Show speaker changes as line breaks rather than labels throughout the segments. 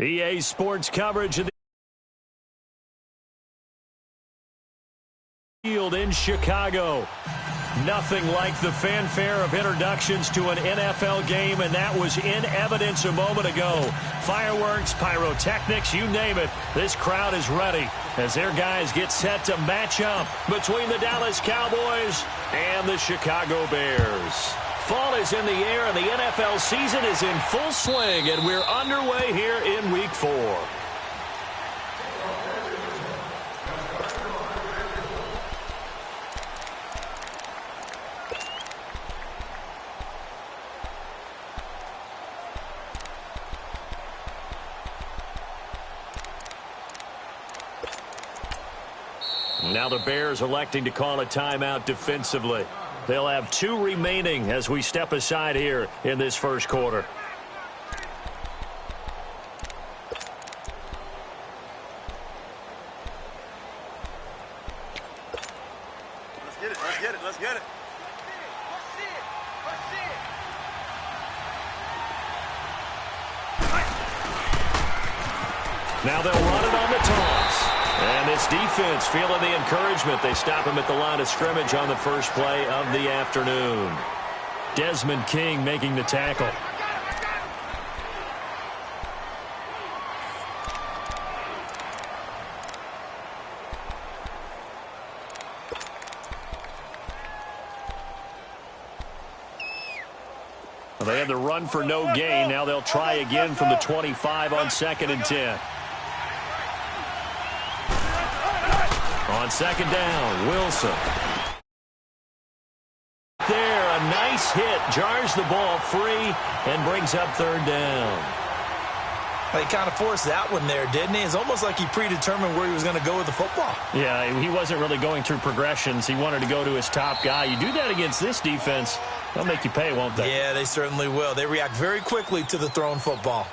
EA Sports coverage of the field in Chicago. Nothing like the fanfare of introductions to an NFL game, and that was in evidence a moment ago. Fireworks, pyrotechnics, you name it. This crowd is ready as their guys get set to match up between the Dallas Cowboys and the Chicago Bears. Fall is in the air, and the NFL season is in full swing, and we're underway here in Week 4. Now the Bears electing to call a timeout defensively. They'll have 2 remaining as we step aside here in this first quarter.
Let's get it, let's get it, let's get it.
Now they'll run it on the toss. And this defense feeling the encouragement. They stop him at the line of scrimmage on the first play of the afternoon. Desmond King making the tackle. Well, they had the run for no gain. Now they'll try again from the 25 on 2nd and 10. On 2nd down, Wilson. There, a nice hit. Jars the ball free and brings up 3rd down.
He kind of forced that one there, didn't he? It's almost like he predetermined where he was going to go with the football.
Yeah, he wasn't really going through progressions. He wanted to go to his top guy. You do that against this defense, they'll make you pay, won't they?
Yeah, they certainly will. They react very quickly to the thrown football.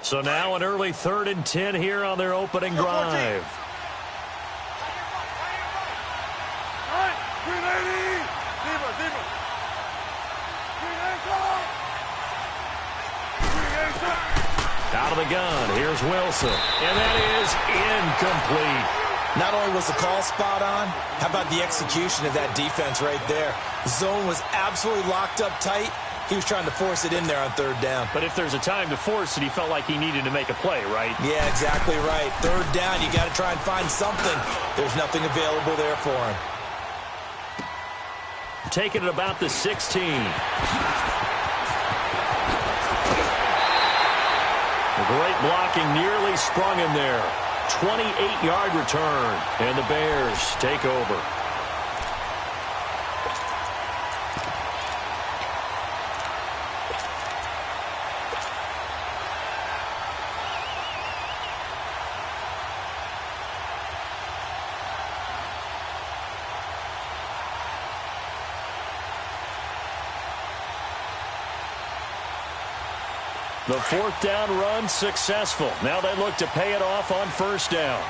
So now an early 3rd and 10 here on their opening drive. Out of the gun, here's Wilson, and that is incomplete.
Not only was the call spot on, how about the execution of that defense right there? The zone was absolutely locked up tight. He was trying to force it in there on 3rd down.
But if there's a time to force it, he felt like he needed to make a play, right?
Yeah, exactly right. 3rd down, you got to try and find something. There's nothing available there for him.
Taking it about the 16. Great blocking, nearly sprung him there. 28-yard return, and the Bears take over. The 4th down run successful. Now they look to pay it off on 1st down.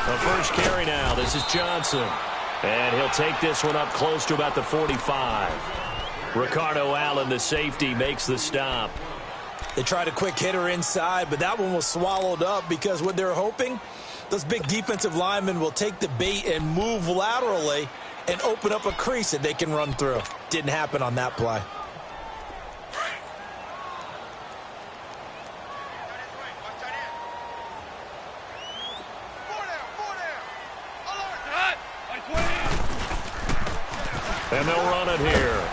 The first carry now. This is Johnson. And he'll take this one up close to about the 45. Ricardo Allen, the safety, makes the stop.
They tried a quick hitter inside, but that one was swallowed up because what they're hoping, those big defensive linemen will take the bait and move laterally and open up a crease that they can run through. Didn't happen on that play.
And they'll run it here.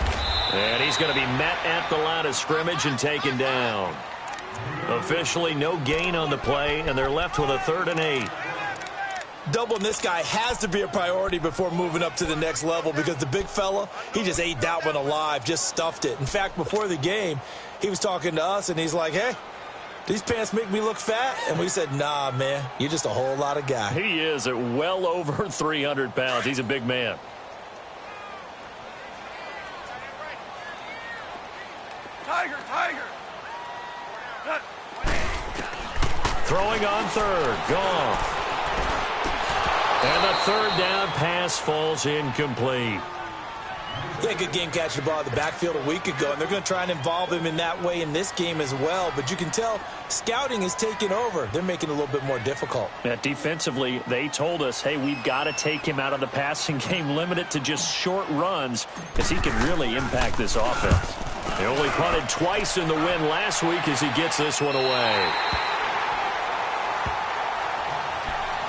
And he's going to be met at the line of scrimmage and taken down. Officially no gain on the play, and they're left with a 3rd and 8.
Doubling this guy has to be a priority before moving up to the next level because the big fella, he just ate that one alive, just stuffed it. In fact, before the game, he was talking to us, and he's like, hey, these pants make me look fat. And we said, nah, man, you're just a whole lot of guy.
He is at well over 300 pounds. He's a big man.
Tiger, Tiger.
Throwing on third. Gone. And the third down pass falls incomplete.
Yeah, good game catching the ball in the backfield a week ago, and they're going to try and involve him in that way in this game as well. But you can tell scouting is taking over. They're making it a little bit more difficult.
Yeah, defensively, they told us, hey, we've got to take him out of the passing game, limit it to just short runs, because he can really impact this offense. They only punted twice in the win last week as he gets this one away.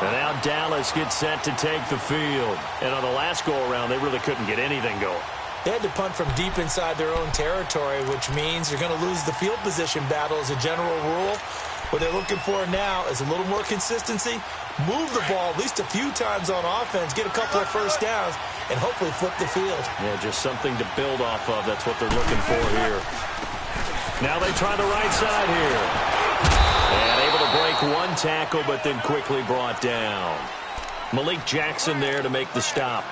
And now Dallas gets set to take the field. And on the last go-around, they really couldn't get anything going.
They had to punt from deep inside their own territory, which means you're going to lose the field position battle as a general rule. What they're looking for now is a little more consistency, move the ball at least a few times on offense, get a couple of first downs, and hopefully flip the field.
Yeah, just something to build off of. That's what they're looking for here. Now they try the right side here. And able to break one tackle, but then quickly brought down. Malik Jackson there to make the stop.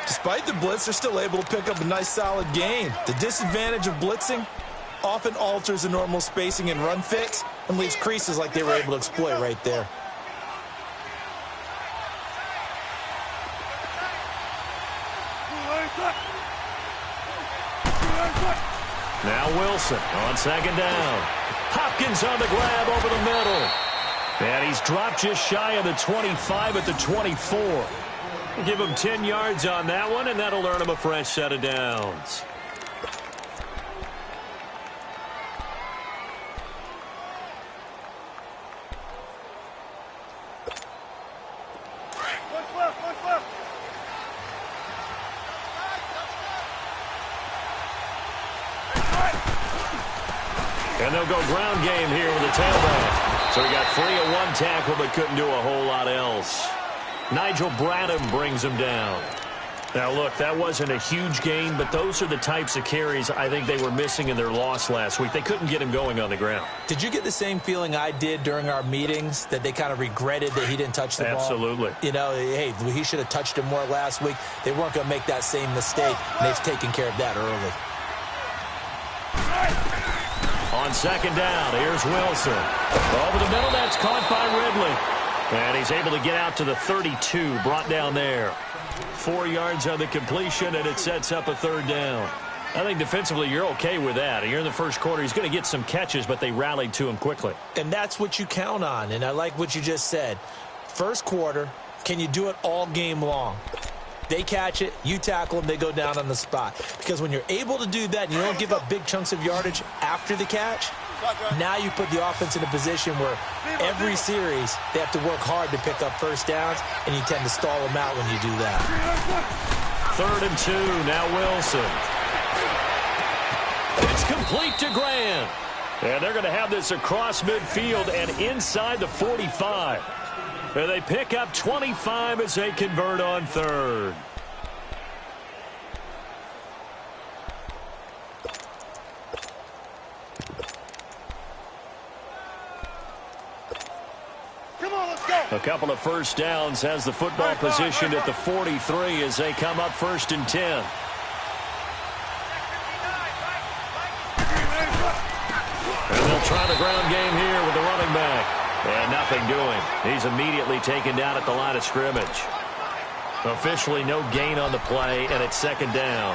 Despite the blitz, they're still able to pick up a nice, solid gain. The disadvantage of blitzing often alters the normal spacing and run fits and leaves creases like they were able to exploit right there.
Now Wilson on second down. Hopkins on the grab over the middle. And he's dropped just shy of the 25 at the 24. We'll give him 10 yards on that one, and that'll earn him a fresh set of downs. And they'll go ground game here with the tailback. So he got free of one tackle but couldn't do a whole lot else. Nigel Bradham brings him down. Now, look, that wasn't a huge gain, but those are the types of carries I think they were missing in their loss last week. They couldn't get him going on the ground.
Did you get the same feeling I did during our meetings, that they kind of regretted that he didn't touch the ball?
Absolutely.
You know, hey, he should have touched him more last week. They weren't going to make that same mistake, and they've taken care of that early.
On second down, here's Wilson. Over the middle, that's caught by Ridley. And he's able to get out to the 32, brought down there. 4 yards on the completion, and it sets up a third down. I think defensively you're okay with that. You're in the first quarter. He's going to get some catches, but they rallied to him quickly.
And that's what you count on, and I like what you just said. First quarter, can you do it all game long? They catch it, you tackle them, they go down on the spot. Because when you're able to do that and you don't give up big chunks of yardage after the catch, now you put the offense in a position where every series they have to work hard to pick up first downs, and you tend to stall them out when you do that.
3rd and 2, now Wilson. It's complete to Grant. And they're going to have this across midfield and inside the 45. And they pick up 25 as they convert on 3rd.
Come on, let's go.
A couple of first downs has the football positioned at the 43 as they come up 1st and 10. And they'll try the ground game here with the running back. And nothing doing. He's immediately taken down at the line of scrimmage. Officially no gain on the play, and it's 2nd down.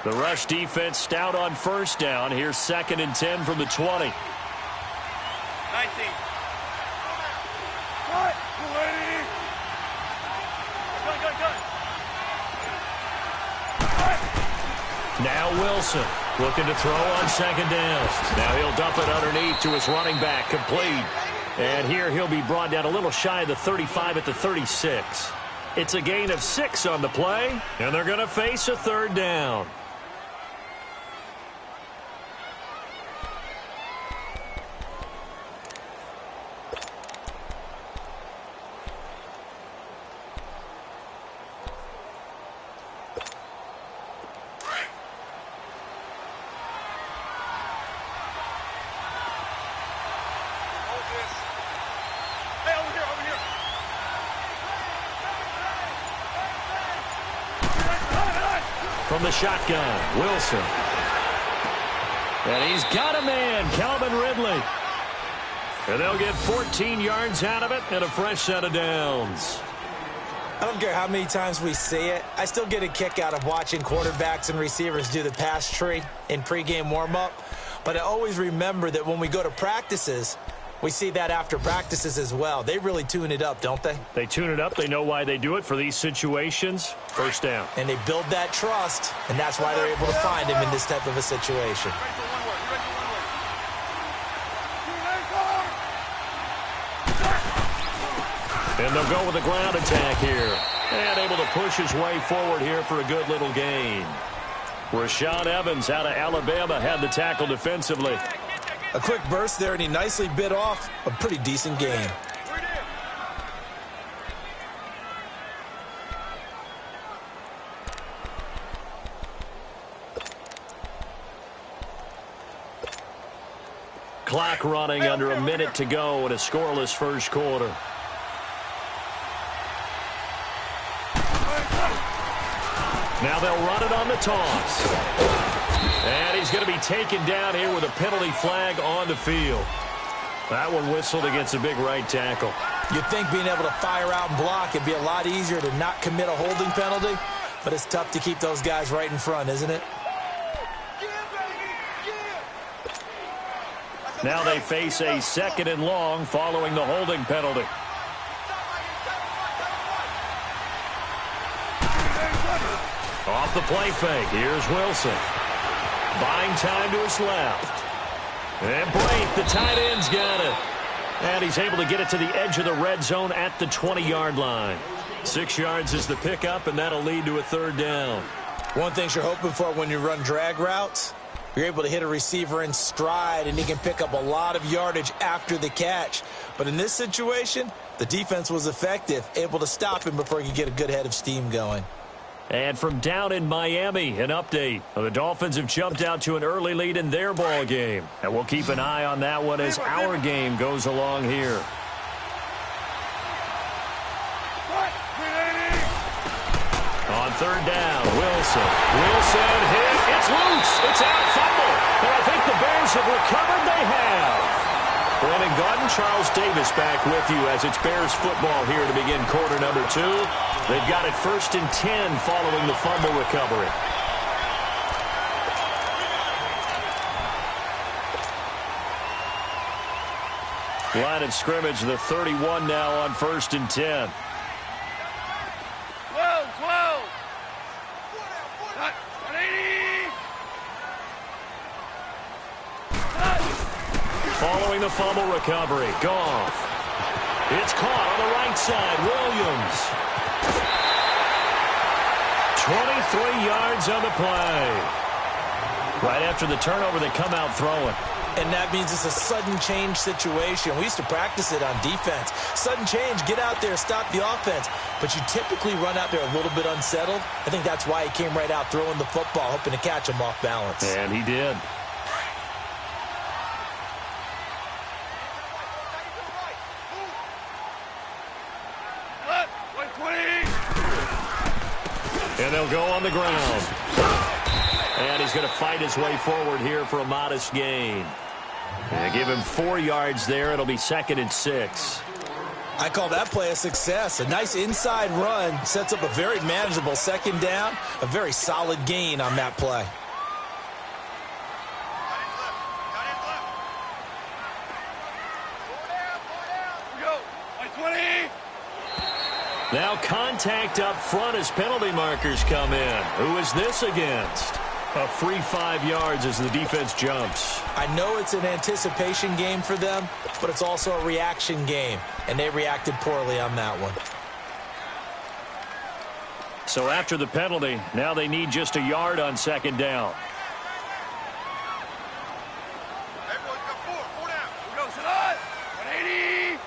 The rush defense stout on 1st down. Here's 2nd and 10 from the 20.
19. Cut. Gun.
Now Wilson looking to throw on 2nd down. Now he'll dump it underneath to his running back, complete. And here he'll be brought down a little shy of the 35 at the 36. It's a gain of 6 on the play, and they're going to face a 3rd down. from the shotgun. Wilson. And he's got a man, Calvin Ridley. And they'll get 14 yards out of it and a fresh set of downs.
I don't care how many times we see it. I still get a kick out of watching quarterbacks and receivers do the pass tree in pregame warm-up. But I always remember that when we go to practices, we see that after practices as well. They really tune it up, don't they?
They tune it up. They know why they do it for these situations. First down.
And they build that trust, and that's why they're able to find him in this type of a situation.
And they'll go with a ground attack here. And able to push his way forward here for a good little gain. Rashaan Evans out of Alabama had the tackle defensively.
A quick burst there, and he nicely bit off a pretty decent gain.
Clock running under a minute to go in a scoreless first quarter. Now they'll run it on the toss. And he's going to be taken down here with a penalty flag on the field. That one whistled against a big right tackle.
You'd think being able to fire out and block, it'd be a lot easier to not commit a holding penalty, but it's tough to keep those guys right in front, isn't it?
Now they face a 2nd and long following the holding penalty. Off the play fake. Here's Wilson. Buying time to his left. And Blake, the tight end's got it. And he's able to get it to the edge of the red zone at the 20-yard line. 6 yards is the pickup, and that'll lead to a 3rd down.
One thing you're hoping for when you run drag routes, you're able to hit a receiver in stride, and he can pick up a lot of yardage after the catch. But in this situation, the defense was effective, able to stop him before he could get a good head of steam going.
And from down in Miami, an update. The Dolphins have jumped out to an early lead in their ball game. And we'll keep an eye on that one as our game goes along here. On 3rd down, Wilson. Wilson hit. It's loose. It's out. Fumble. And I think the Bears have recovered. They have. Brandon Gaudin, Charles Davis back with you as it's Bears football here to begin quarter number 2. They've got it 1st and 10 following the fumble recovery. Line of scrimmage, the 31 now on 1st and 10.
12, 12. 180.
Following the fumble recovery, Goff. It's caught on the right side, Williams. 23 yards on the play. Right after the turnover, they come out throwing.
And that means it's a sudden change situation. We used to practice it on defense. Sudden change, get out there, stop the offense. But you typically run out there a little bit unsettled. I think that's why he came right out throwing the football, hoping to catch him off balance.
And he did. And they'll go on the ground. And he's going to fight his way forward here for a modest gain. And give him 4 yards there. It'll be 2nd and 6.
I call that play a success. A nice inside run sets up a very manageable 2nd down. A very solid gain on that play.
Now contact up front as penalty markers come in. Who is this against? A free 5 yards as the defense jumps.
I know it's an anticipation game for them, but it's also a reaction game, and they reacted poorly on that one.
So after the penalty, now they need just a yard on 2nd down.
Everyone come forward. 4 down. Here we go. Salah. 180.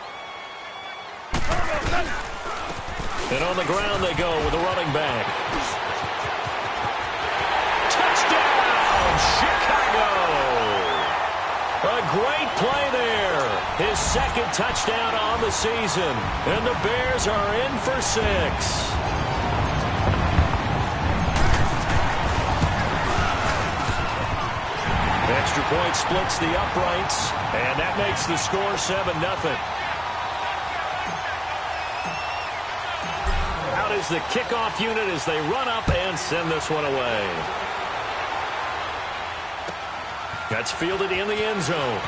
And on the ground they go with the running back. Touchdown, Chicago! A great play there. His 2nd touchdown on the season. And the Bears are in for 6. extra point splits the uprights, and that makes the score 7-0. Out is the kickoff unit as they run up and send this one away. That's fielded in the end zone.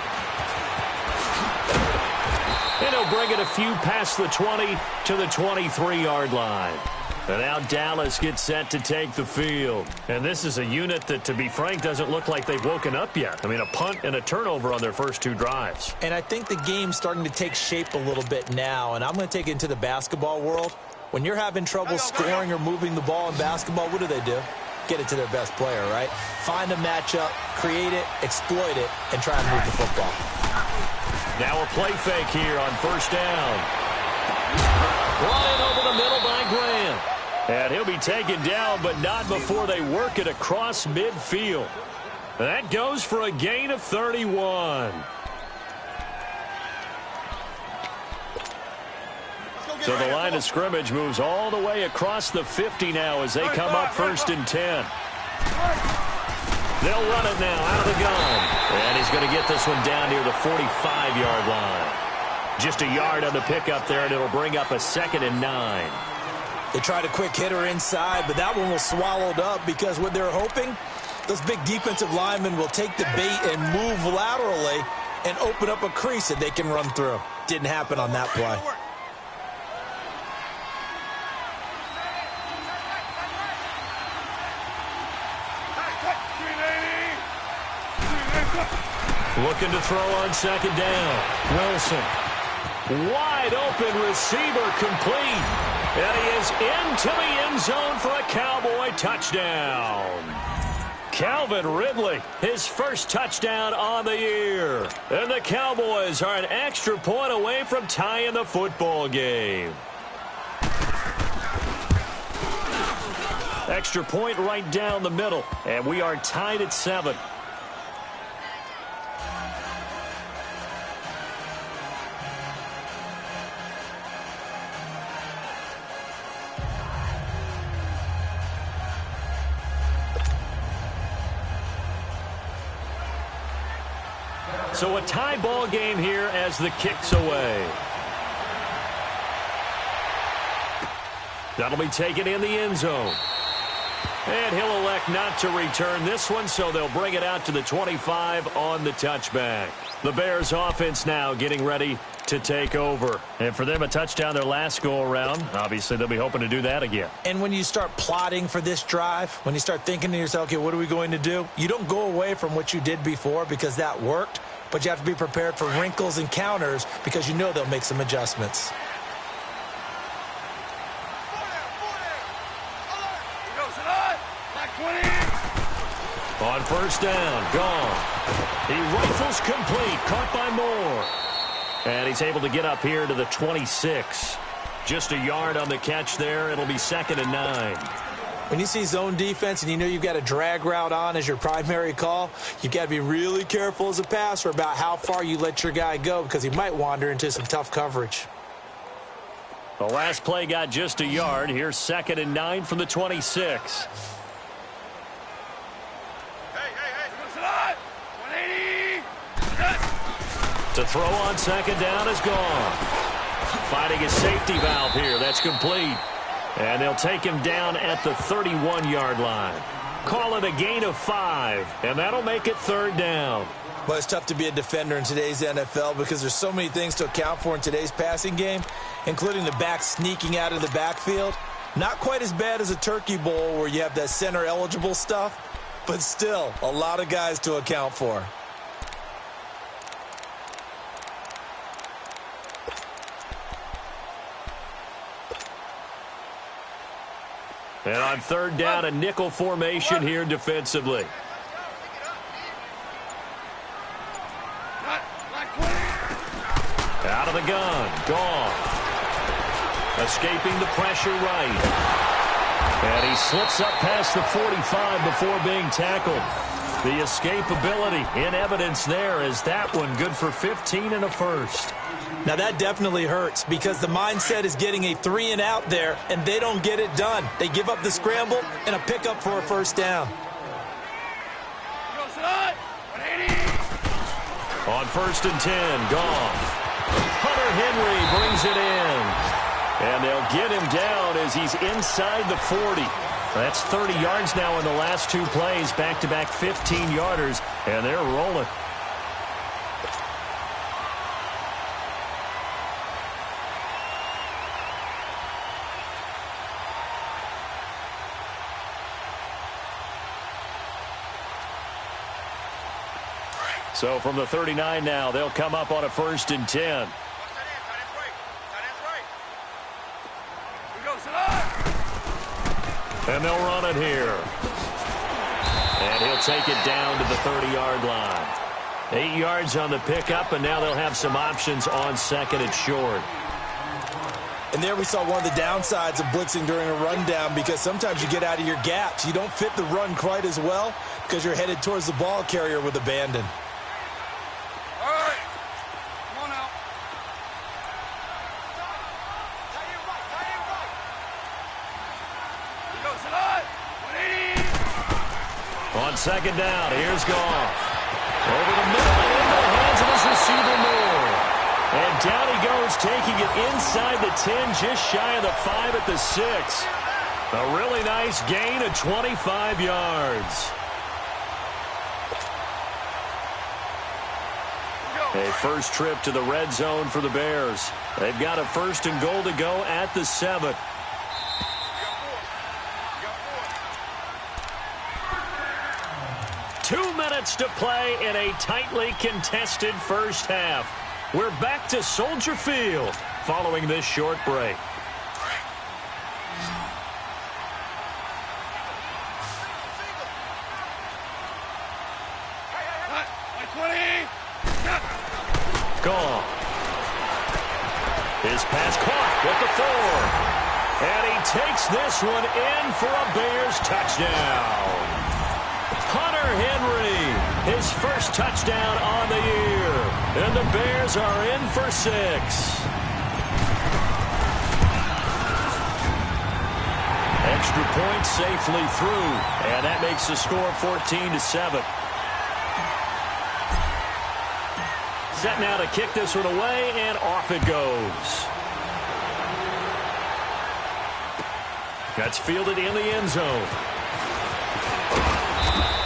And he'll bring it a few past the 20 to the 23-yard line. And now Dallas gets set to take the field. And this is a unit that, to be frank, doesn't look like they've woken up yet. I mean, a punt and a turnover on their first two drives.
And I think the game's starting to take shape a little bit now. And I'm going to take it into the basketball world. When you're having trouble scoring or moving the ball in basketball, what do? Get it to their best player, right? Find a matchup, create it, exploit it, and try and move the football.
Now a play fake here on first down. Brought in over the middle by Graham. And he'll be taken down, but not before they work it across midfield. That goes for a gain of 31. So the line of scrimmage moves all the way across the 50 now as they come up first and 10. They'll run it now out of the gun. And he's going to get this one down near the 45-yard line. Just a yard on the pickup there, and it'll bring up a 2nd and 9.
They tried a quick hitter inside, but that one was swallowed up because what they're hoping, those big defensive linemen will take the bait and move laterally and open up a crease that they can run through. Didn't happen on that play.
Looking to throw on second down. Wilson. Wide open receiver complete. And he is into the end zone for a Cowboy touchdown. Calvin Ridley, his first touchdown on the year. And the Cowboys are an extra point away from tying the football game. Extra point right down the middle. And we are tied at 7. So a tie ball game here as the kick's away. That'll be taken in the end zone. And he'll elect not to return this one, so they'll bring it out to the 25 on the touchback. The Bears offense now getting ready to take over. And for them, a touchdown their last go-around. Obviously, they'll be hoping to do that again.
And when you start plotting for this drive, when you start thinking to yourself, okay, what are we going to do? You don't go away from what you did before because that worked. But you have to be prepared for wrinkles and counters because you know they'll make some adjustments.
On first down, gone. He rifles complete, caught by Moore. And he's able to get up here to the 26. Just a yard on the catch there. It'll be 2nd and 9.
When you see zone defense and you know you've got a drag route on as your primary call, you've got to be really careful as a passer about how far you let your guy go because he might wander into some tough coverage.
The last play got just a yard. Here's 2nd and 9 from the 26. To throw on second down is gone. Finding a safety valve here. That's complete. And they'll take him down at the 31-yard line. Call it a gain of 5, and that'll make it 3rd down.
Well, it's tough to be a defender in today's NFL because there's so many things to account for in today's passing game, including the back sneaking out of the backfield. Not quite as bad as a turkey bowl where you have that center-eligible stuff, but still a lot of guys to account for.
And on 3rd down, a nickel formation here defensively. Out of the gun. Gone. Escaping the pressure right. And he slips up past the 45 before being tackled. The escapability in evidence there is that one good for 15 and a first.
Now that definitely hurts because the mindset is getting a 3-and-out there, and they don't get it done. They give up the scramble and a pickup for a first down.
On 1st and 10, Goff. Hunter Henry brings it in. And they'll get him down as he's inside the 40. That's 30 yards now in the last two plays. Back-to-back 15-yarders, and they're rolling. So from the 39 now, they'll come up on a 1st and 10. And they'll run it here. And he'll take it down to the 30-yard line. 8 yards on the pickup, and now they'll have some options on 2nd and short.
And there we saw one of the downsides of blitzing during a rundown, because sometimes you get out of your gaps. You don't fit the run quite as well because you're headed towards the ball carrier with abandon.
On 2nd down, here's Goff. Over the middle, into the hands of his receiver Moore. And down he goes, taking it inside the 10, just shy of the 5 at the 6. A really nice gain of 25 yards. A first trip to the red zone for the Bears. They've got a 1st and goal to go at the 7. To play in a tightly contested first half. We're back to Soldier Field following this short break. Gone. His pass caught with the 4. And he takes this one in for a Bears touchdown. Hunter Henry, his first touchdown on the year. And the Bears are in for 6. Extra point safely through. And that makes the score 14-7. Set now to kick this one away, and off it goes. That's fielded in the end zone.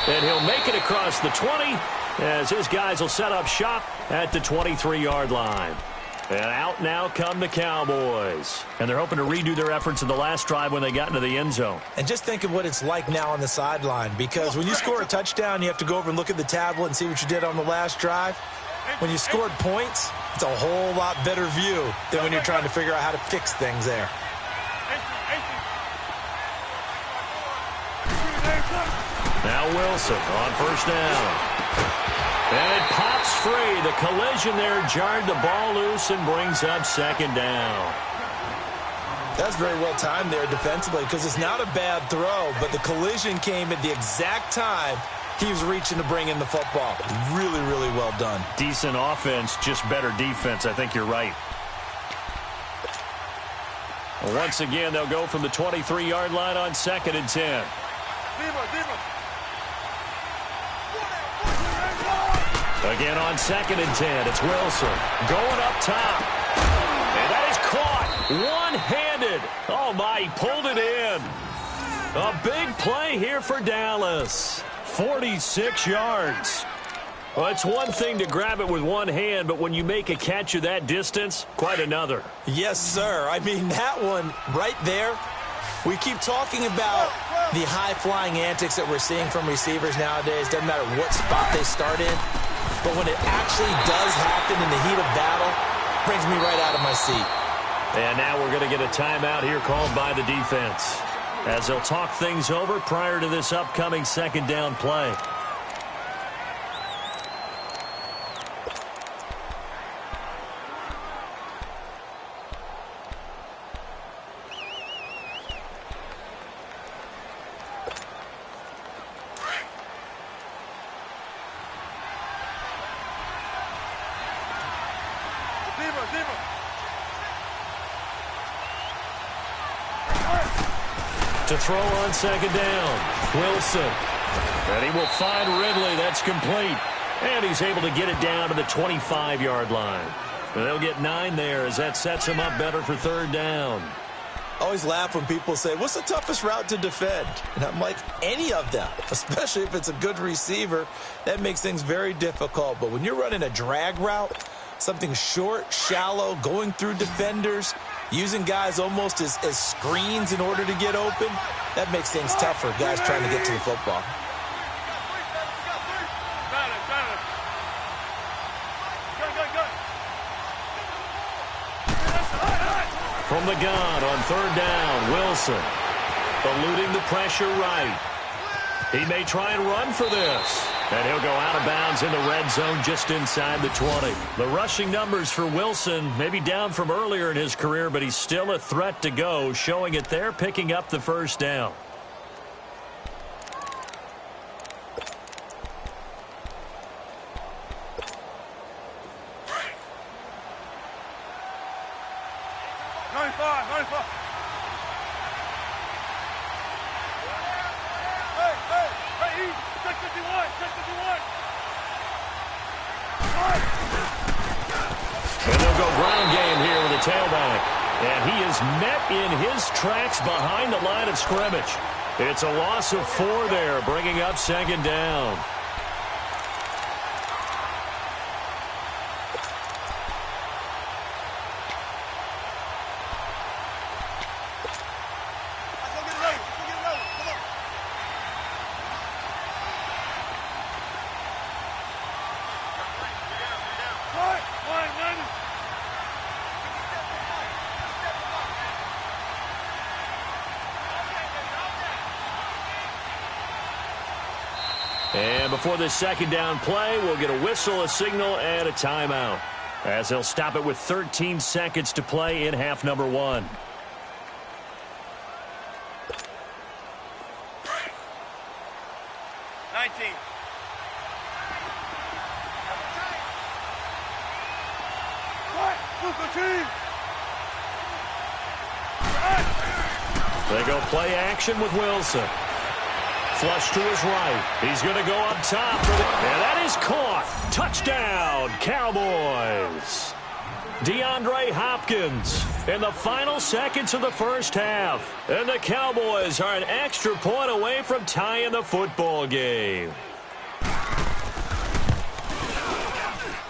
And he'll make it across the 20 as his guys will set up shop at the 23-yard line. And out now come the Cowboys. And they're hoping to redo their efforts in the last drive when they got into the end zone.
And just think of what it's like now on the sideline, because when you score a touchdown, you have to go over and look at the tablet and see what you did on the last drive. When you scored points, it's a whole lot better view than when you're trying to figure out how to fix things there.
Now Wilson on 1st down. And it pops free. The collision there jarred the ball loose and brings up 2nd down.
That's very well timed there defensively, because it's not a bad throw, but the collision came at the exact time he was reaching to bring in the football. Really, really well done.
Decent offense, just better defense. I think you're right. Once again, they'll go from the 23-yard line on 2nd and 10. Again on 2nd and 10, it's Wilson going up top. And that is caught one-handed. Oh, my, he pulled it in. A big play here for Dallas. 46 yards. Well, it's one thing to grab it with one hand, but when you make a catch of that distance, quite another.
Yes, sir. I mean, that one right there, we keep talking about the high-flying antics that we're seeing from receivers nowadays. Doesn't matter what spot they start in. But when it actually does happen in the heat of battle, it brings me right out of my seat.
And now we're going to get a timeout here called by the defense, as they'll talk things over prior to this upcoming 2nd down play. To throw on 2nd down, Wilson. And he will find Ridley. That's complete. And he's able to get it down to the 25-yard line. And they'll get 9 there as that sets him up better for third down.
I always laugh when people say, what's the toughest route to defend? And I'm like, any of them, especially if it's a good receiver. That makes things very difficult. But when you're running a drag route, something short, shallow, going through defenders, using guys almost as screens in order to get open, that makes things tough for guys trying to get to the football.
From the gun on third down, Wilson eluding the pressure right. He may try and run for this. And he'll go out of bounds in the red zone just inside the 20. The rushing numbers for Wilson maybe down from earlier in his career, but he's still a threat to go, showing it there, picking up the first down. And they'll go ground game here with a tailback. And he is met in his tracks behind the line of scrimmage. It's a loss of 4 there, bringing up second down. And before this second down play, we'll get a whistle, a signal, and a timeout, as they'll stop it with 13 seconds to play in half number 1. They go play action with Wilson. Flush to his right. He's going to go up top. And that is caught. Touchdown, Cowboys. DeAndre Hopkins in the final seconds of the first half. And the Cowboys are an extra point away from tying the football game.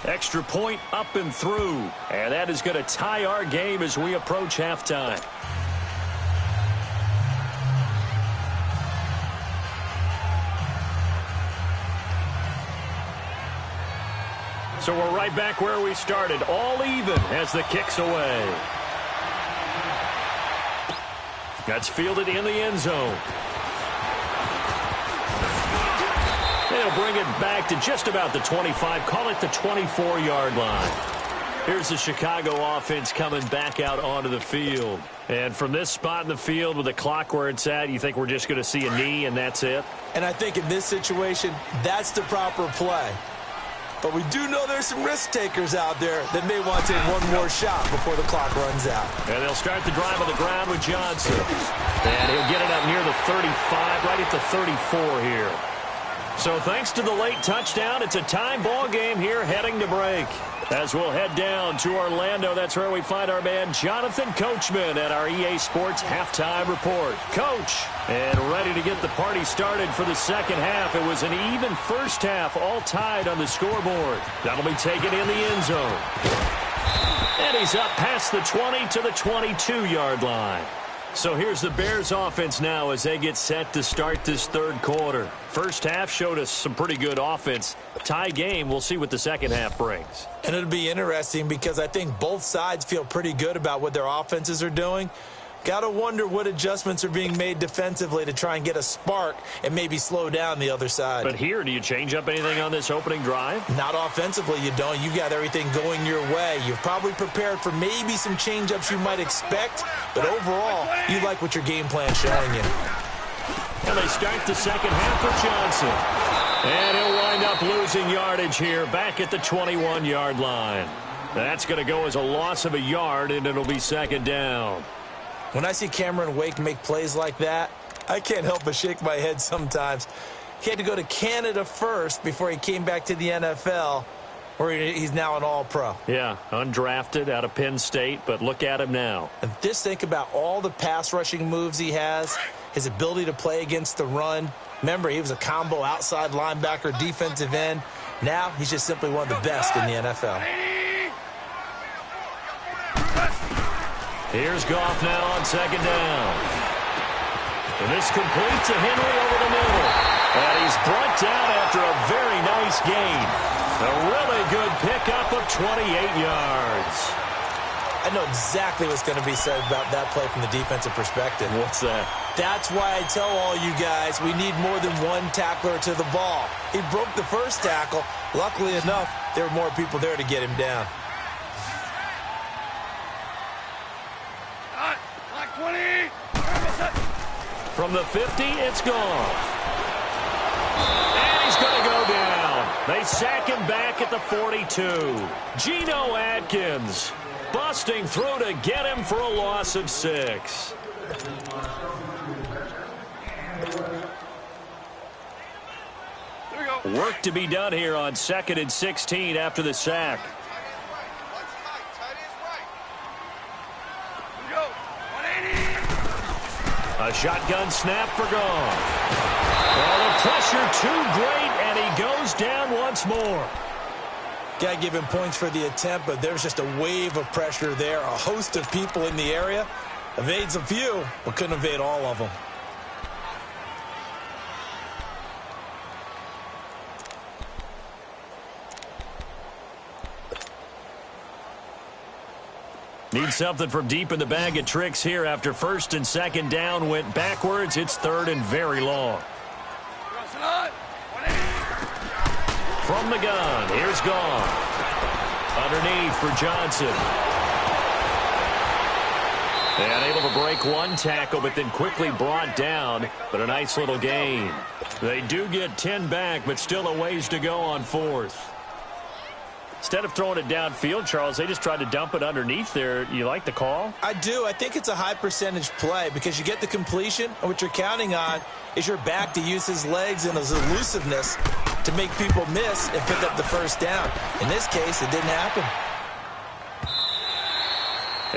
Extra point up and through. And that is going to tie our game as we approach halftime. So we're right back where we started, all even as the kick's away. That's fielded in the end zone. They'll bring it back to just about the 25, call it the 24-yard line. Here's the Chicago offense coming back out onto the field. And from this spot in the field with the clock where it's at, you think we're just going to see a knee and that's it?
And I think in this situation, that's the proper play. But we do know there's some risk takers out there that may want to take one more shot before the clock runs out.
And they'll start the drive on the ground with Johnson. And he'll get it up near the 35, right at the 34 here. So thanks to the late touchdown, it's a tie ball game here heading to break. As we'll head down to Orlando, that's where we find our man Jonathan Coachman at our EA Sports Halftime Report. Coach, and ready to get the party started for the second half. It was an even first half, all tied on the scoreboard. That'll be taken in the end zone. And he's up past the 20 to the 22-yard line. So here's the Bears offense now as they get set to start this third quarter. First half showed us some pretty good offense. Tie game, we'll see what the second half brings.
And it'll be interesting because I think both sides feel pretty good about what their offenses are doing. Got to wonder what adjustments are being made defensively to try and get a spark and maybe slow down the other side.
But here, do you change up anything on this opening drive?
Not offensively, you don't. You got everything going your way. You've probably prepared for maybe some change-ups you might expect, but overall, you like what your game plan's showing you.
And they start the second half with Johnson. And he'll wind up losing yardage here back at the 21-yard line. That's going to go as a loss of a yard, and it'll be second down. When
I see Cameron Wake make plays like that, I can't help but shake my head sometimes. He had to go to Canada first before he came back to the NFL, where he's now an all-pro.
Yeah, undrafted out of Penn State, but look at him now.
And just think about all the pass rushing moves he has, his ability to play against the run. Remember, he was a combo outside linebacker, defensive end. Now he's just simply one of the best in the NFL.
Here's Goff now on second down. And this completes to Henry over the middle. And he's brought down after a very nice gain. A really good pickup of 28 yards.
I know exactly what's going to be said about that play from the defensive perspective.
What's that?
That's why I tell all you guys we need more than one tackler to the ball. He broke the first tackle. Luckily enough, there were more people there to get him down.
Like 20.
From the 50, it's gone. And he's going to go down. They sack him back at the 42. Geno Atkins busting through to get him for a loss of 6. Work to be done here on 2nd and 16 after the sack. A shotgun snap for Goff. Well, the pressure too great, and he goes down once more.
Got to give him points for the attempt, but there's just a wave of pressure there. A host of people in the area. Evades a few, but couldn't evade all of them.
Need something from deep in the bag of tricks here after 1st and 2nd down went backwards. It's 3rd and very long. From the gun, here's Goff. Underneath for Johnson. And able to break one tackle, but then quickly brought down. But a nice little gain. They do get 10 back, but still a ways to go on 4th. Instead of throwing it downfield, Charles, they just tried to dump it underneath there. You like the call?
I do. I think it's a high percentage play because you get the completion, and what you're counting on is your back to use his legs and his elusiveness to make people miss and pick up the first down. In this case, it didn't happen.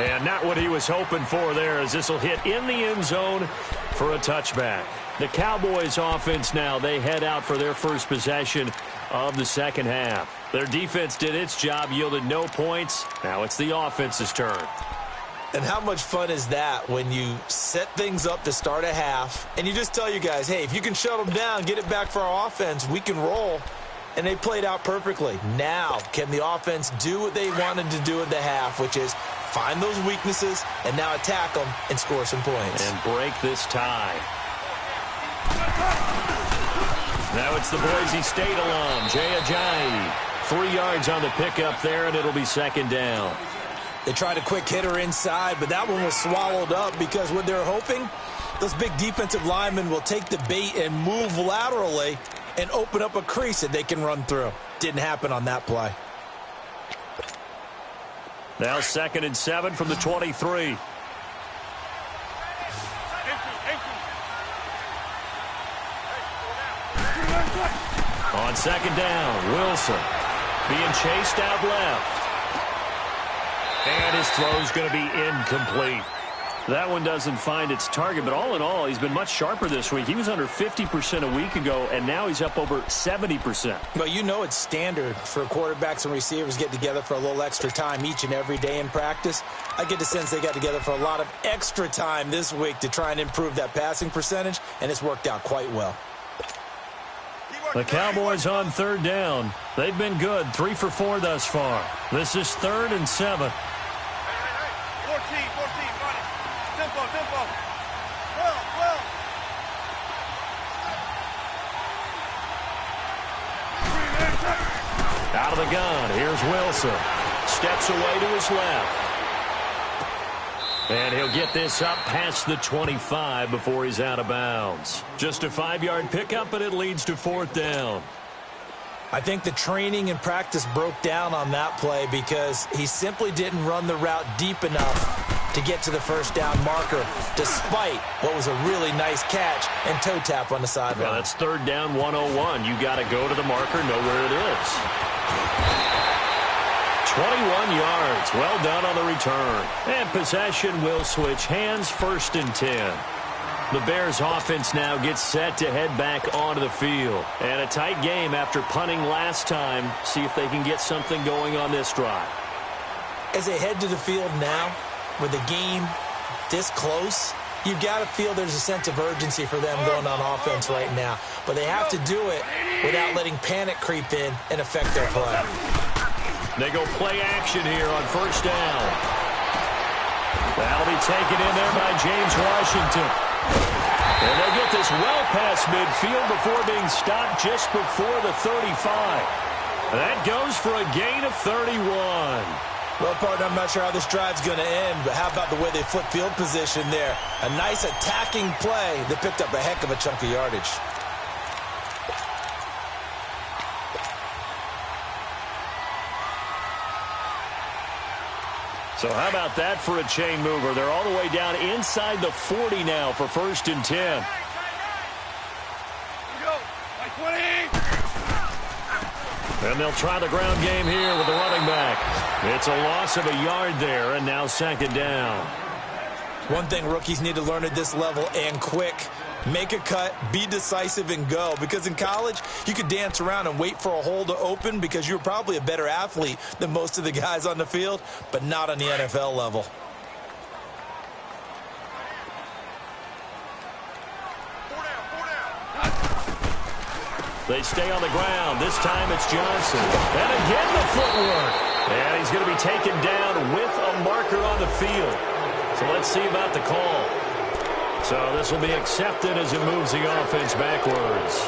And not what he was hoping for there, as this will hit in the end zone for a touchback. The Cowboys offense now, they head out for their first possession of the 2nd half. Their defense did its job, yielded no points. Now it's the offense's turn.
And how much fun is that when you set things up to start a half and you just tell you guys, hey, if you can shut them down, get it back for our offense, we can roll. And they played out perfectly. Now, can the offense do what they wanted to do at the half, which is find those weaknesses and now attack them and score some points.
And break this tie. Now it's the Boise State alum, Jay Ajayi. 3 yards on the pickup there, and it'll be 2nd down.
They tried a quick hitter inside, but that one was swallowed up because what they're hoping, those big defensive linemen will take the bait and move laterally and open up a crease that they can run through. Didn't happen on that play.
Now 2nd and 7 from the 23. On 2nd down, Wilson being chased out left. And his throw's going to be incomplete. That one doesn't find its target, but all in all, he's been much sharper this week. He was under 50% a week ago, and now he's up over 70%.
Well, you know it's standard for quarterbacks and receivers get together for a little extra time each and every day in practice. I get the sense they got together for a lot of extra time this week to try and improve that passing percentage, and it's worked out quite well.
The Cowboys on 3rd down. They've been good, 3 for 4 thus far. This is 3rd and 7.
14, buddy. Tempo. Well.
Out of the gun, here's Wilson. Steps away to his left. And he'll get this up past the 25 before he's out of bounds. Just a 5-yard pickup, and it leads to 4th down.
I think the training and practice broke down on that play because he simply didn't run the route deep enough to get to the first down marker, despite what was a really nice catch and toe tap on the sideline.
Yeah, that's third down 101. You got to go to the marker, know where it is. 21 yards. Well done on the return. And possession will switch hands, 1st and 10. The Bears offense now gets set to head back onto the field. And a tight game after punting last time. See if they can get something going on this drive.
As they head to the field now, with the game this close, you've got to feel there's a sense of urgency for them going on offense right now. But they have to do it without letting panic creep in and affect their play.
They go play action here on 1st down. That'll be taken in there by James Washington. And they'll get this well past midfield before being stopped just before the 35. That goes for a gain of 31.
Well, partner, I'm not sure how this drive's going to end, but how about the way they flip field position there? A nice attacking play that picked up a heck of a chunk of yardage.
So how about that for a chain mover? They're all the way down inside the 40 now for 1st and 10.
Here we go. By 20.
And they'll try the ground game here with the running back. It's a loss of a yard there, and now 2nd down.
One thing rookies need to learn at this level, and quick, make a cut, be decisive, and go. Because in college, you could dance around and wait for a hole to open because you're probably a better athlete than most of the guys on the field, but not on the NFL level.
Four down.
They stay on the ground. This time it's Johnson. And again the footwork. And he's going to be taken down with a marker on the field. So let's see about the call. So this will be accepted as it moves the offense backwards.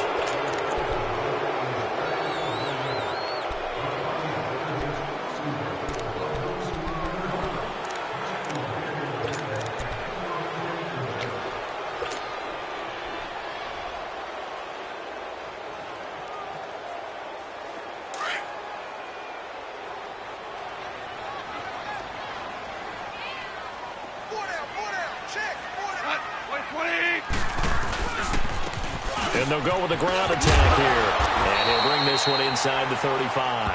And they'll go with a ground attack here. And he'll bring this one inside the 35.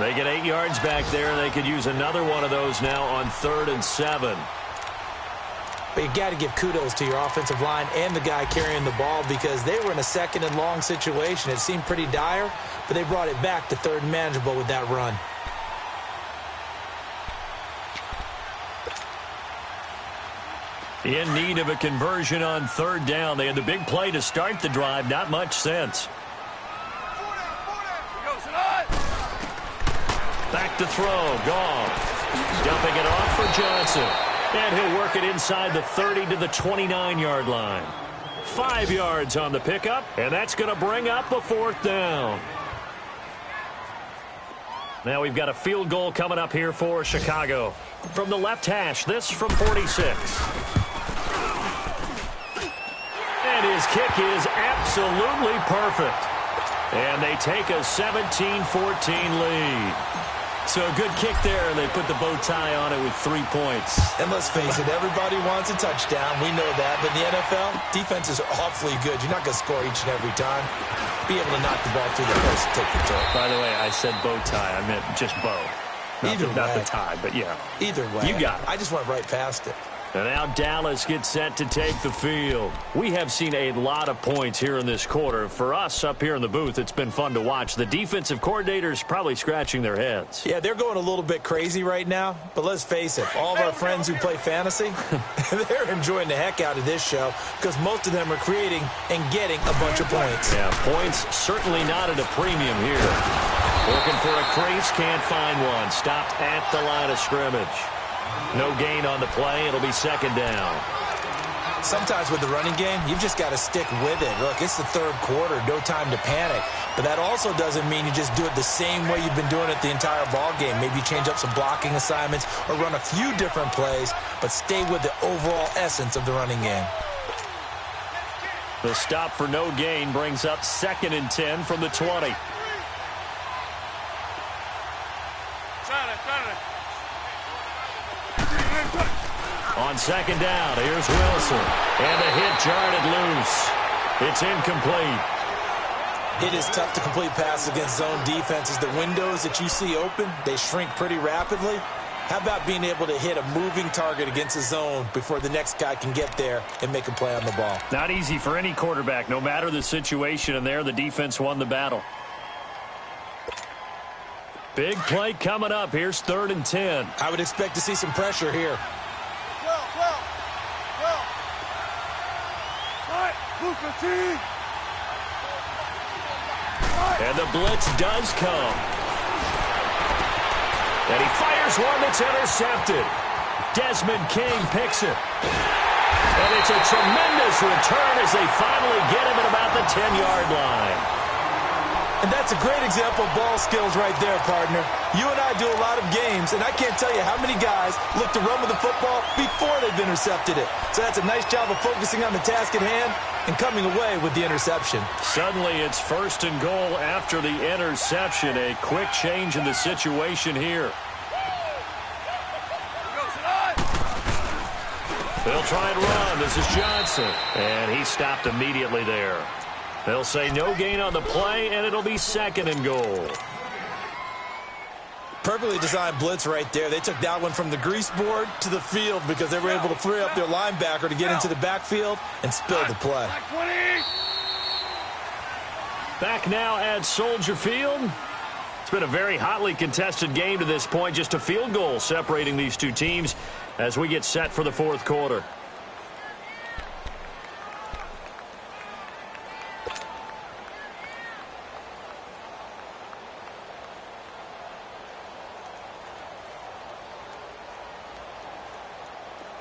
They get 8 yards back there, and they could use another one of those now on 3rd and 7.
But you got to give kudos to your offensive line and the guy carrying the ball because they were in a 2nd and long situation. It seemed pretty dire, but they brought it back to 3rd and manageable with that run.
In need of a conversion on 3rd down. They had the big play to start the drive. Not much sense. Back to throw. Goff. Dumping it off for Johnson. And he'll work it inside the 30 to the 29-yard line. 5 yards on the pickup, and that's going to bring up a 4th down. Now we've got a field goal coming up here for Chicago. From the left hash, this from 46. And his kick is absolutely perfect. And they take a 17-14 lead. So a good kick there, and they put the bow tie on it with 3 points.
And let's face it, everybody wants a touchdown. We know that. But in the NFL, defenses are awfully good. You're not going to score each and every time. Be able to knock the ball through the post and take the toe.
By the way, I said bow tie. I meant just bow. Not the tie, but yeah.
Either way.
You got it.
I just went right past it.
And now Dallas gets set to take the field. We have seen a lot of points here in this quarter. For us up here in the booth, it's been fun to watch. The defensive coordinators probably scratching their heads.
Yeah, they're going a little bit crazy right now. But let's face it, all of our friends who play fantasy, they're enjoying the heck out of this show because most of them are creating and getting a bunch of points.
Yeah, points certainly not at a premium here. Looking for a crease, can't find one. Stopped at the line of scrimmage. No gain on the play. It'll be 2nd down.
Sometimes with the running game, you've just got to stick with it. Look, it's the 3rd quarter. No time to panic. But that also doesn't mean you just do it the same way you've been doing it the entire ball game. Maybe change up some blocking assignments or run a few different plays, but stay with the overall essence of the running game.
The stop for no gain brings up 2nd and 10 from the 20. On second down, here's Wilson. And the hit jarred it loose. It's incomplete.
It is tough to complete passes against zone defenses. The windows that you see open, they shrink pretty rapidly. How about being able to hit a moving target against a zone before the next guy can get there and make a play on the ball?
Not easy for any quarterback, no matter the situation, and there the defense won the battle. Big play coming up. Here's 3rd and 10.
I would expect to see some pressure here.
And the blitz does come. And he fires one that's intercepted. Desmond King picks it. And it's a tremendous return as they finally get him at about the 10-yard line.
And that's a great example of ball skills right there, partner. You and I do a lot of games, and I can't tell you how many guys look to run with the football before they've intercepted it. So that's a nice job of focusing on the task at hand and coming away with the interception. Suddenly it's 1st and goal after the interception. A quick change in the situation here. They'll try and run. This is Johnson. And he stopped immediately there. They'll say no gain on the play, and it'll be 2nd and goal. Perfectly designed blitz right there. They took that one from the grease board to the field because they were able to free up their linebacker to get into the backfield and spill the play. Back now at Soldier Field. It's been a very hotly contested game to this point. Just a field goal separating these two teams as we get set for the 4th quarter.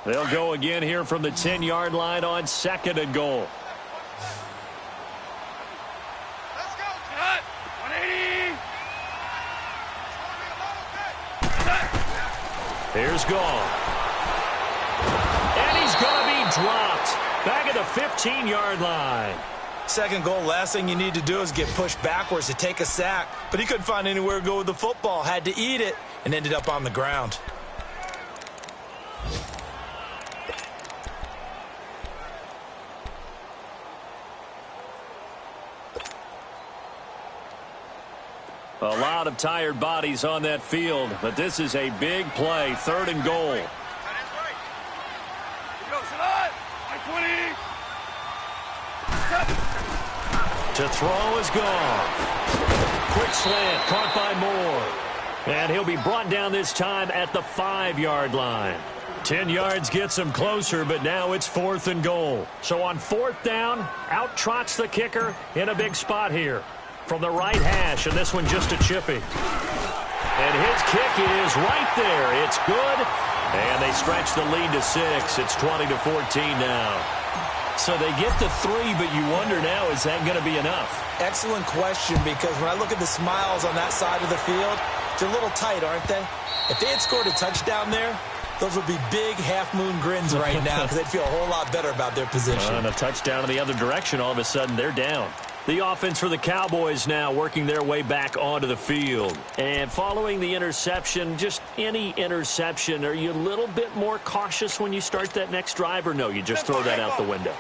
They'll go again here from the 10-yard line on 2nd and goal.
Let's go, cut. 180.
Here's Gall. And he's going to be dropped. Back at the 15-yard line. 2nd goal, last thing you need to do is get pushed backwards to take a sack. But he couldn't find anywhere to go with the football. Had to eat it and ended up on the ground. A lot of tired bodies on that field, but this is a big play. 3rd and goal.
That is right. Go, Salah. 120.
To throw is gone. Quick slant, caught by Moore. And he'll be brought down this time at the 5-yard line. 10 yards gets him closer, but now it's 4th and goal. So on 4th down, out trots the kicker in a big spot here. From the right hash, and this one just a chippy. And his kick is right there. It's good. And they stretch the lead to 6. It's 20-14 now. So they get to 3, but you wonder now, is that going to be enough? Excellent question, because when I look at the smiles on that side of the field, they're a little tight, aren't they? If they had scored a touchdown there, those would be big half-moon grins right now because they'd feel a whole lot better about their position. And a touchdown in the other direction, all of a sudden, they're down. The offense for the Cowboys now working their way back onto the field. And following the interception, just any interception, are you a little bit more cautious when you start that next drive, or no, you just throw that out the window?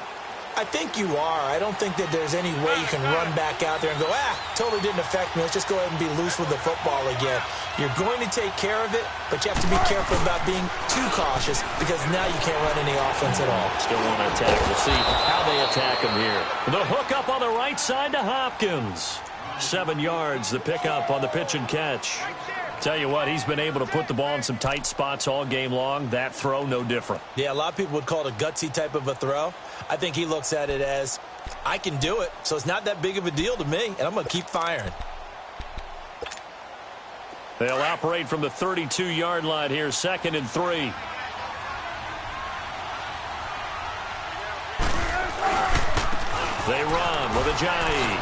I think you are. I don't think that there's any way you can run back out there and go, totally didn't affect me. Let's just go ahead and be loose with the football again. You're going to take care of it, but you have to be careful about being too cautious because now you can't run any offense at all. Still want to attack. We'll see how they attack him here. The hook up on the right side to Hopkins. 7 yards, the pickup on the pitch and catch. Tell you what, he's been able to put the ball in some tight spots all game long. That throw, no different. Yeah, a lot of people would call it a gutsy type of a throw. I think he looks at it as, I can do it, so it's not that big of a deal to me, and I'm going to keep firing. They'll operate from the 32-yard line here, 2nd and 3. They run with Ajayi.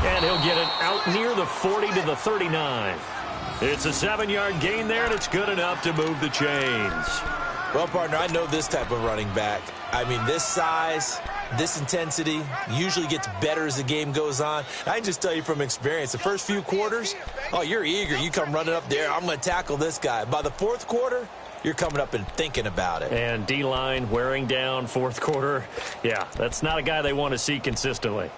And he'll get it out near the 40 to the 39. It's a 7-yard gain there, and it's good enough to move the chains. Well, partner, I know this type of running back. I mean, this size, this intensity usually gets better as the game goes on. I can just tell you from experience, the first few quarters, you're eager. You come running up there, I'm going to tackle this guy. By the 4th quarter,
you're coming up and thinking about it.
And D-line wearing down fourth quarter. Yeah, that's not a guy they want to see consistently.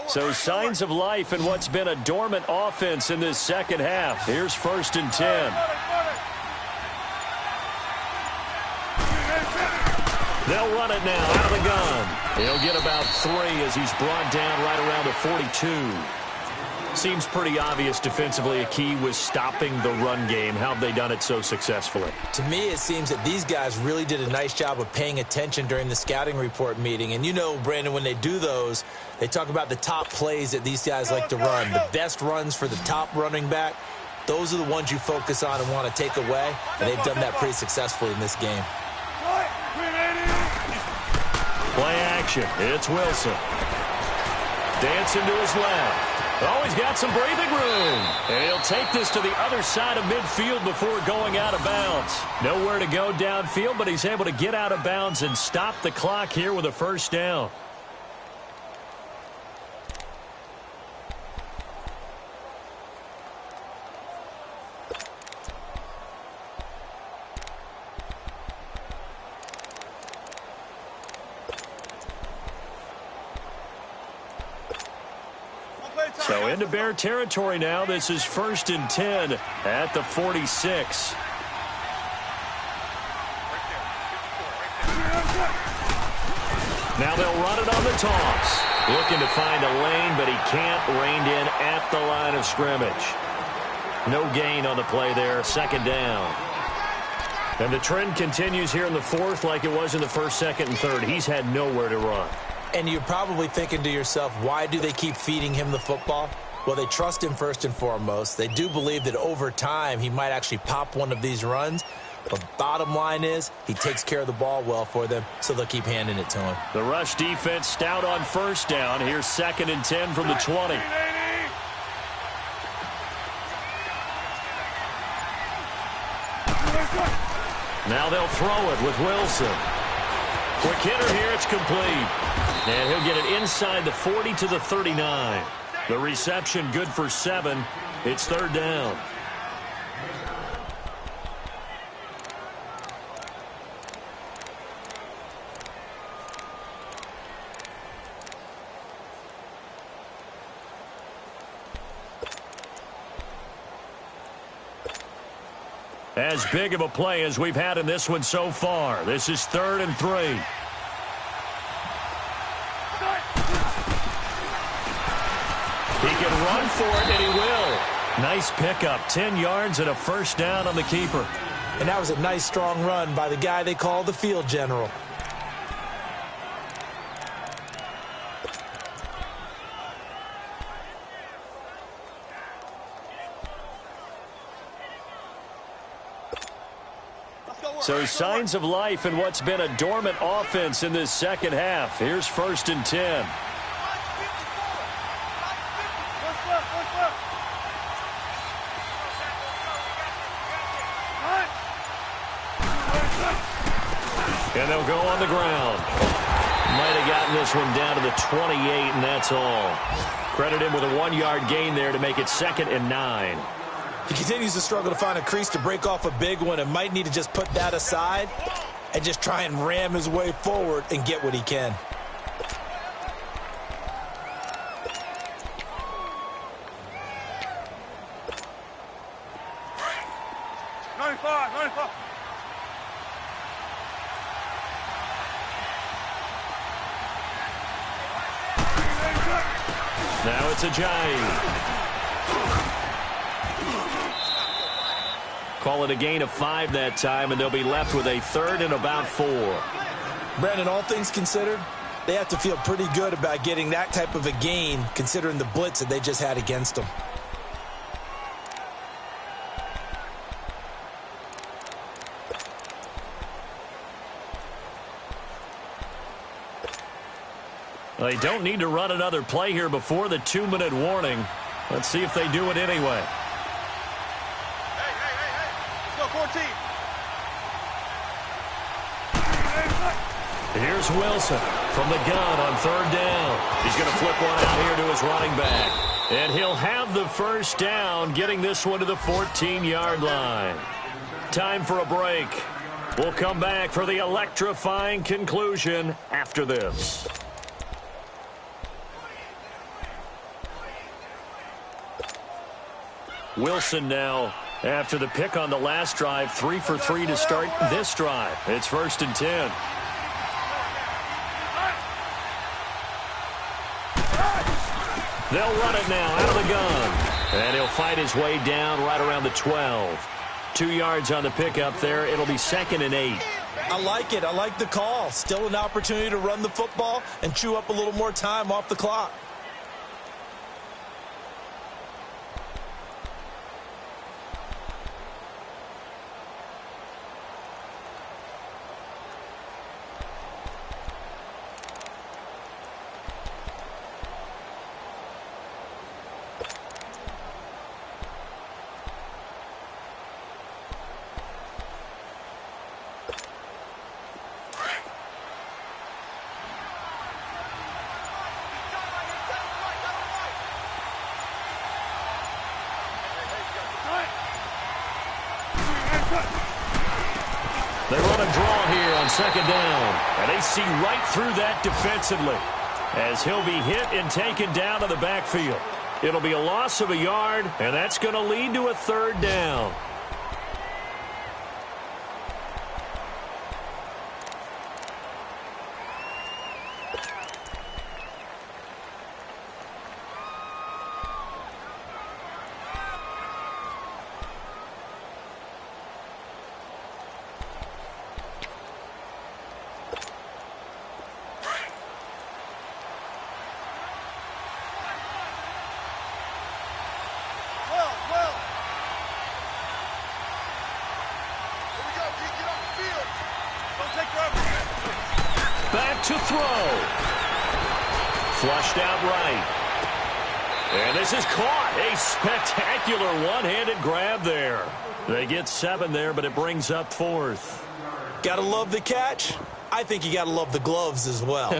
So signs of life in what's been a dormant offense in this second half. Here's 1st and 10. They'll run it now out of the gun. He'll get about 3 as he's brought down right around the 42. Seems pretty obvious defensively a key was stopping the run game. How have they done it so successfully?
To me, it seems that these guys really did a nice job of paying attention during the scouting report meeting. And you know, Brandon, when they do those, they talk about the top plays that these guys like to run. The best runs for the top running back, those are the ones you focus on and want to take away. And they've done that pretty successfully in this game.
Play action. It's Wilson. Dancing to his left. Oh, he's got some breathing room. And he'll take this to the other side of midfield before going out of bounds. Nowhere to go downfield, but he's able to get out of bounds and stop the clock here with a first down. So into Bear territory now. This is 1st and 10 at the 46. Now they'll run it on the toss. Looking to find a lane, but he can't. Reined in at the line of scrimmage. No gain on the play there. 2nd down. And the trend continues here in the 4th like it was in the 1st, 2nd, and 3rd. He's had nowhere to run.
And you're probably thinking to yourself, why do they keep feeding him the football? Well, they trust him first and foremost. They do believe that over time he might actually pop one of these runs. But bottom line is he takes care of the ball well for them, so they'll keep handing it to him.
The rush defense stout on 1st down. Here's 2nd and 10 from the 20. Now they'll throw it with Wilson. Quick hitter here, it's complete. And he'll get it inside the 40 to the 39. The reception good for 7. It's 3rd down. As big of a play as we've had in this one so far. This is 3rd and 3. He can run for it, and he will. Nice pickup, 10 yards and a first down on the keeper.
And that was a nice, strong run by the guy they call the field general.
So signs of life in what's been a dormant offense in this second half. Here's 1st and 10. And they'll go on the ground. Might have gotten this one down to the 28, and that's all. Credit him with a 1-yard gain there to make it 2nd and 9.
He continues to struggle to find a crease to break off a big one and might need to just put that aside and just try and ram his way forward and get what he can.
Now it's Ajayi. Call it a gain of 5 that time, and they'll be left with a 3rd and about 4.
Brandon, all things considered, they have to feel pretty good about getting that type of a gain considering the blitz that they just had against them.
They don't need to run another play here before the 2-minute warning. Let's see if they do it anyway.
Let's go, 14.
Here's Wilson from the gun on third down. He's going to flip one out here to his running back. And he'll have the first down, getting this one to the 14-yard line. Time for a break. We'll come back for the electrifying conclusion after this. Wilson now, after the pick on the last drive, 3 for 3 to start this drive. It's 1st and 10. They'll run it now out of the gun. And he'll fight his way down right around the 12. 2 yards on the pickup there. It'll be 2nd and 8.
I like it. I like the call. Still an opportunity to run the football and chew up a little more time off the clock.
They run a draw here on 2nd down, and they see right through that defensively as he'll be hit and taken down to the backfield. It'll be a loss of a yard, and that's going to lead to a 3rd down. Back to throw. Flushed out right. And this is caught. A spectacular one-handed grab there. They get 7 there, but it brings up 4th.
Gotta love the catch. I think you gotta love the gloves as well.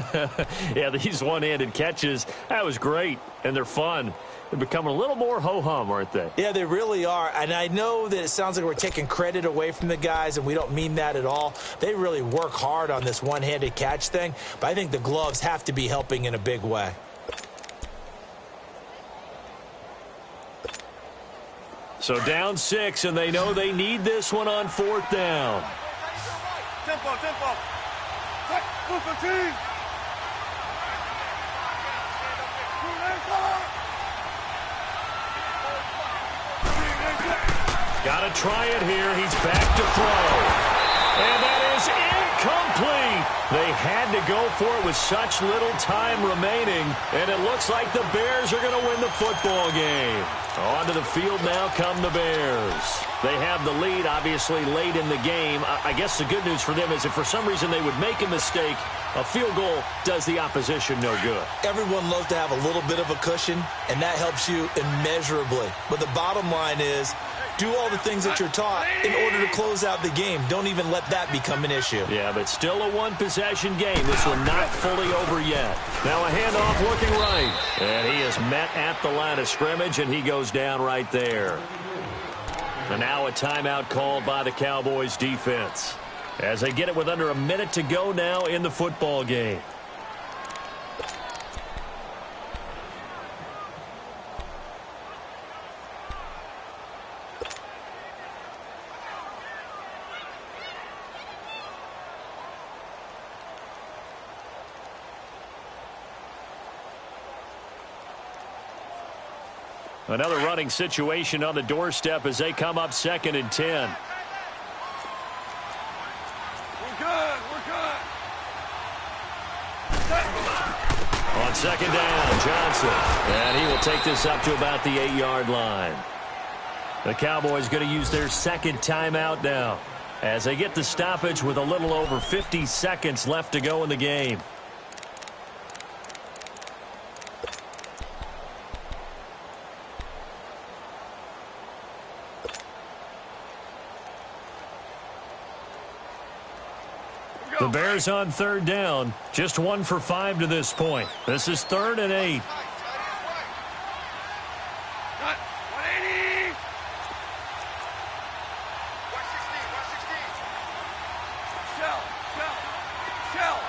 Yeah, these one-handed catches, that was great, and they're fun. They're becoming a little more ho-hum, aren't they?
Yeah, they really are. And I know that it sounds like we're taking credit away from the guys, and we don't mean that at all. They really work hard on this one-handed catch thing, but I think the gloves have to be helping in a big way.
So down 6, and they know they need this one on 4th down.
Tempo, tempo. Move the team.
Got to try it here. He's back to throw. And that is incomplete. They had to go for it with such little time remaining. And it looks like the Bears are going to win the football game. Onto the field now come the Bears. They have the lead, obviously, late in the game. I guess the good news for them is if for some reason they would make a mistake, a field goal does the opposition no good.
Everyone loves to have a little bit of a cushion, and that helps you immeasurably. But the bottom line is, do all the things that you're taught in order to close out the game. Don't even let that become an issue.
Yeah, but still a one-possession game. This one not fully over yet. Now a handoff looking right. And he is met at the line of scrimmage, and he goes down right there. And now a timeout called by the Cowboys defense as they get it with under a minute to go now in the football game. Another running situation on the doorstep as they come up 2nd and 10.
We're good. We're good.
On 2nd down, Johnson. And he will take this up to about the 8-yard line. The Cowboys going to use their 2nd timeout now as they get the stoppage with a little over 50 seconds left to go in the game. The Bears on third down, just 1 for 5 to this point. This is 3rd and 8.
Cut. 180. 116. 116. Shell.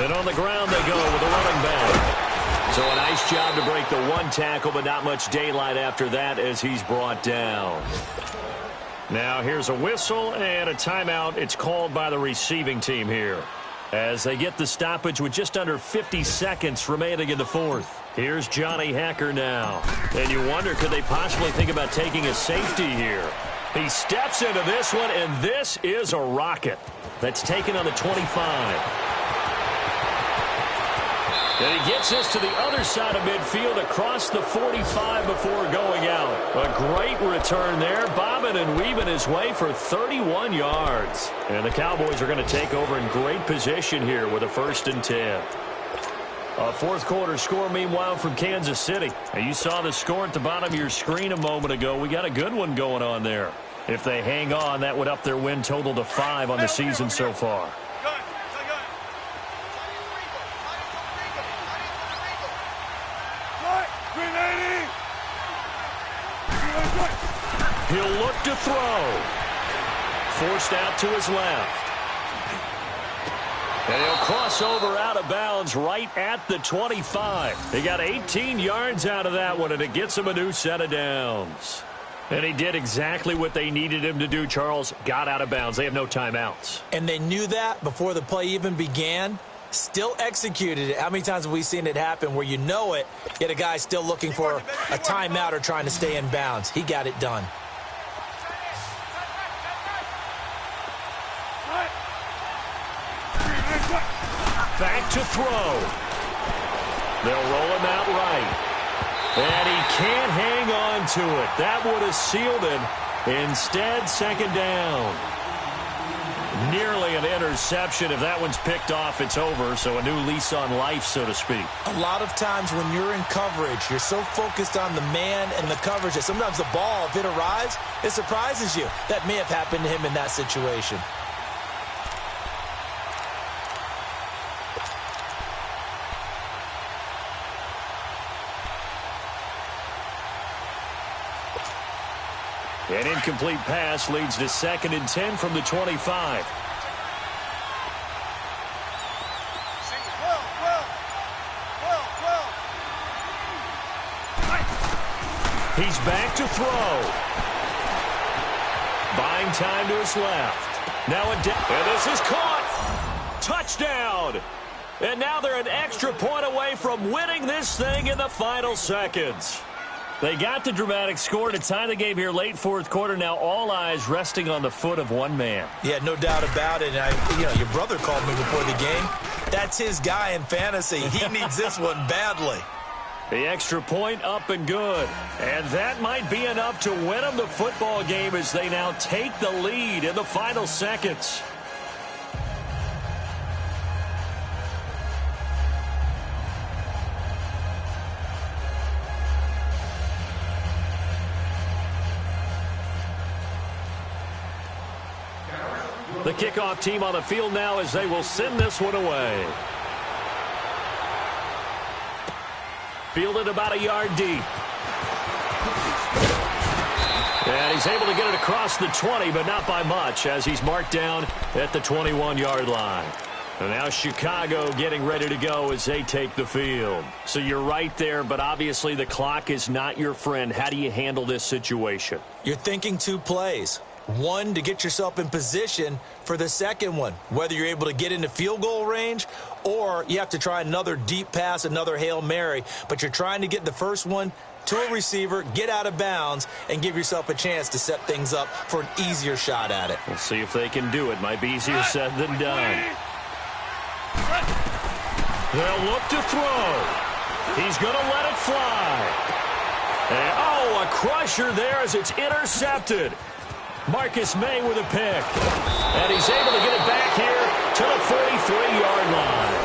And on the ground they go with a running back. So a nice job to break the 1 tackle, but not much daylight after that as he's brought down. Now here's a whistle and a timeout. It's called by the receiving team here as they get the stoppage with just under 50 seconds remaining in the 4th. Here's Johnny Hacker now. And you wonder, could they possibly think about taking a safety here? He steps into this one, and this is a rocket. That's taken on the 25. And he gets this to the other side of midfield across the 45 before going out. A great return there, bobbing and weaving his way for 31 yards. And the Cowboys are going to take over in great position here with a 1st and 10. A 4th quarter score, meanwhile, from Kansas City. And you saw the score at the bottom of your screen a moment ago. We got a good one going on there. If they hang on, that would up their win total to 5 on the season so far. He'll look to throw. Forced out to his left. And he'll cross over out of bounds right at the 25. He got 18 yards out of that one, and it gets him a new set of downs. And he did exactly what they needed him to do, Charles. Got out of bounds. They have no timeouts.
And they knew that before the play even began. Still executed it. How many times have we seen it happen where you know it, yet a guy's still looking for a timeout or trying to stay in bounds? He got it done.
Back to throw. They'll roll him out right. And he can't hang on to it. That would have sealed it. Instead, 2nd down. Nearly an interception. If that one's picked off, it's over. So a new lease on life, so to speak.
A lot of times when you're in coverage, you're so focused on the man and the coverage that sometimes the ball, if it arrives, it surprises you. That may have happened to him in that situation.
An incomplete pass leads to 2nd and 10 from the 25. He's back to throw. Buying time to his left. Now and this is caught. Touchdown. And now they're an extra point away from winning this thing in the final seconds. They got the dramatic score to tie the game here late 4th quarter. Now all eyes resting on the foot of one man.
Yeah, no doubt about it. And your brother called me before the game. That's his guy in fantasy. He needs this one badly.
The extra point up and good. And that might be enough to win them the football game as they now take the lead in the final seconds. The kickoff team on the field now as they will send this one away. Fielded about a yard deep. And he's able to get it across the 20, but not by much as he's marked down at the 21-yard line. And now Chicago getting ready to go as they take the field. So you're right there, but obviously the clock is not your friend. How do you handle this situation?
You're thinking 2 plays. One, to get yourself in position for the second one, whether you're able to get into field goal range or you have to try another deep pass, another Hail Mary. But you're trying to get the first one to a receiver, get out of bounds, and give yourself a chance to set things up for an easier shot at it.
We'll see if they can do it. Might be easier said than done. They'll look to throw. He's going to let it fly. And, a crusher there as it's intercepted. Marcus May with a pick. And he's able to get it back here to the 43-yard line.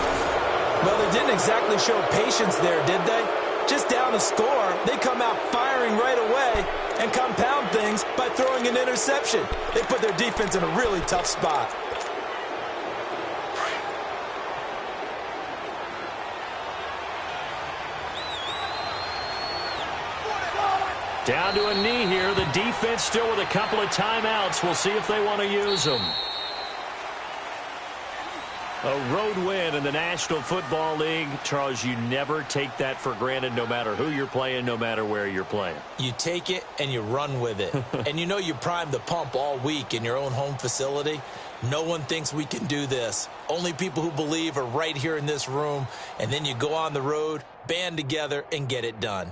Well, they didn't exactly show patience there, did they? just down a score, they come out firing right away and compound things by throwing an interception. They put their defense in a really tough spot.
Down to a knee here. The defense still with a couple of timeouts. We'll see if they want to use them. A road win in the National Football League. Charles, you never take that for granted no matter who you're playing, no matter where you're playing.
You take it and you run with it. And you know you primed the pump all week in your own home facility. No one thinks we can do this. Only people who believe are right here in this room. And then you go on the road, band together, and get it done.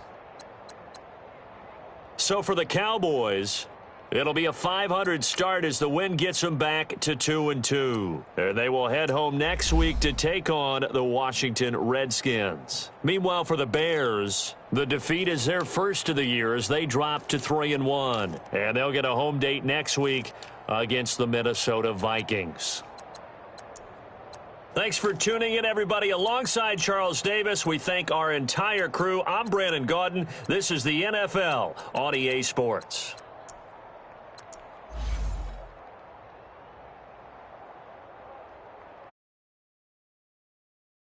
So for the Cowboys, it'll be a 500 start as the win gets them back to 2-2. And they will head home next week to take on the Washington Redskins. Meanwhile, for the Bears, the defeat is their first of the year as they drop to 3-1. And they'll get a home date next week against the Minnesota Vikings. Thanks for tuning in, everybody. Alongside Charles Davis, we thank our entire crew. I'm Brandon Gaudin. This is the NFL on EA Sports.